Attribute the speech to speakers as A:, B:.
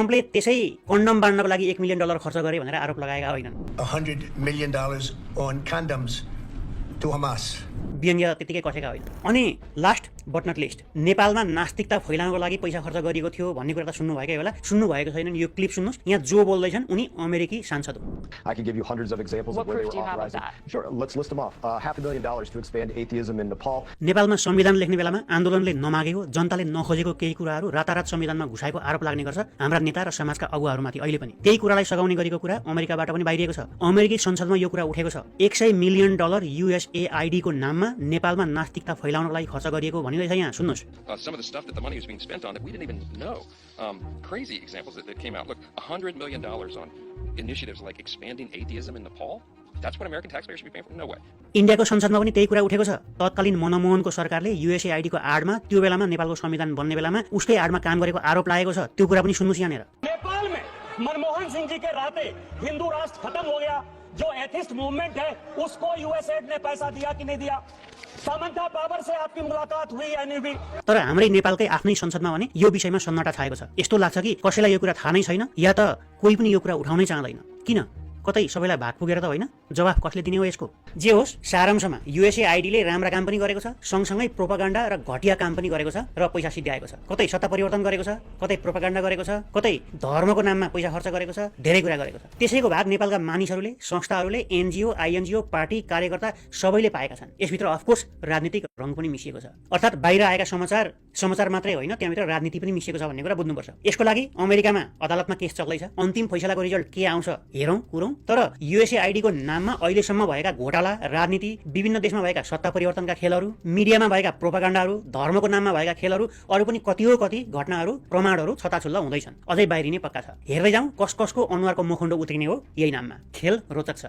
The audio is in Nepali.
A: ट्रम्पले त्यसै कन्डम बाँड्नको लागि $1 मिलियन खर्च गरे भनेर आरोप लगाएका होइनन्।
B: $100 million on condoms to Hamas.
A: व्यङ्ग्य त्यतिकै कसेका होइन। अनि लास्ट बट नट लिस्ट, नेपालमा नास्तिकता फैलाउनको लागि पैसा खर्च गरिएको थियो भन्ने कुरा त सुन्नुभएकै होला। सुन्नुभएको छैन यो क्लिप सुन्नुहोस्। यहाँ जो बोल्दैछन् उनी अमेरिकी सांसद हुन्।
C: I can give you hundreds of examples of where they were authorizing. Sure, let's list them off. $500,000 to expand atheism in Nepal.
A: नेपालमा संविधान लेख्ने बेलामा आन्दोलनले नमागेको, जनताले नखोजेको केही कुराहरू रातारात संविधानमा घुसाएको आरोप लाग्ने गर्छ हाम्रा नेता र समाजका अगुवाहरूमाथि। अहिले पनि त्यही कुरालाई सघाउने गरेको कुरा अमेरिकाबाट पनि बाहिरिएको छ। अमेरिकी संसदमा यो कुरा उठेको छ। $100 मिलियन USAID को नाममा नेपालमा नास्तिकता फैलाउनको लागि खर्च गरिएको भनिँदैछ। यहाँ सुन्नुहोस्।
D: Some of the stuff that the money was being spent on that we didn't even know. Crazy examples that came out. Look, $100 million on initiatives like expanding atheism in Nepal. That's what American taxpayers should be paying for? No way.
A: इन्डियाको संसदमा पनि त्यही कुरा उठेको छ। तत्कालीन मनमोहनको सरकारले USAID को आडमा त्यो बेलामा नेपालको संविधान बन्ने बेलामा उसकै आडमा काम गरेको आरोप लागेको छ। त्यो कुरा पनि सुन्नुहोस् यहाँनिर।
E: नेपाल में मनमोहन सिंह जी के रहते हिंदू राष्ट्र खत्म हो गया। जो एथिस्ट मूवमेंट है उसको USAID ने पैसा दिया कि नहीं दिया? सामंता पावर से आपकी मुलाकात हुई या नहीं हुई?
A: तर हाम्रै नेपालकै आफ्नै संसदमा भने यो विषयमा सन्नाटा छाएको छ। यस्तो लाग्छ कि कसैलाई यो कुरा थाहा नै छैन या त कोही पनि यो कुरा उठाउनै चाहदैन। किन? कतै सबैलाई भाग पुगेर त होइन? जवाफ कसले दिने हो यसको? जे होस्, सारांशमा USAID ले राम्रा काम पनि गरेको छ, सँगसँगै प्रोपागान्डा र घटिया काम पनि गरेको छ र पैसा सिद्ध्याएको छ। कतै सत्ता परिवर्तन गरेको छ, कतै प्रोपागान्डा गरेको छ, कतै धर्मको नाममा पैसा खर्च गरेको छ, धेरै कुरा गरेको छ। त्यसैको भाग नेपालका मानिसहरूले, संस्थाहरूले, NGO, INGO, पार्टी कार्यकर्ता सबैले पाएका छन्। यसभित्र अफकोर्स राजनीतिक रङ पनि मिसिएको छ। अर्थात् बाहिर आएका समाचार मात्रै होइन, त्यहाँभित्र राजनीति पनि मिसिएको छ भन्ने कुरा बुझ्नुपर्छ। यसको लागि अमेरिकामा अदालतमा केस चल्दैछ। अन्तिम फैसलाको रिजल्ट के आउँछ हेरौँ कुरौँ। तर USAID को नाममा अहिलेसम्म भएका घोटाला, राजनीति, विभिन्न देशमा भएका सत्ता परिवर्तनका खेलहरू, मिडियामा भएका प्रोपागान्डाहरू, धर्मको नाममा भएका खेलहरू, अरू पनि कति घटनाहरू, प्रमाणहरू छताछुल्ल हुँदैछन्। अझै बाहिरिने पक्का छ। हेर्दै जाउँ कस कसको अनुहारको मुखुण्डो उत्रिने हो यही नाममा। खेल रोचक छ।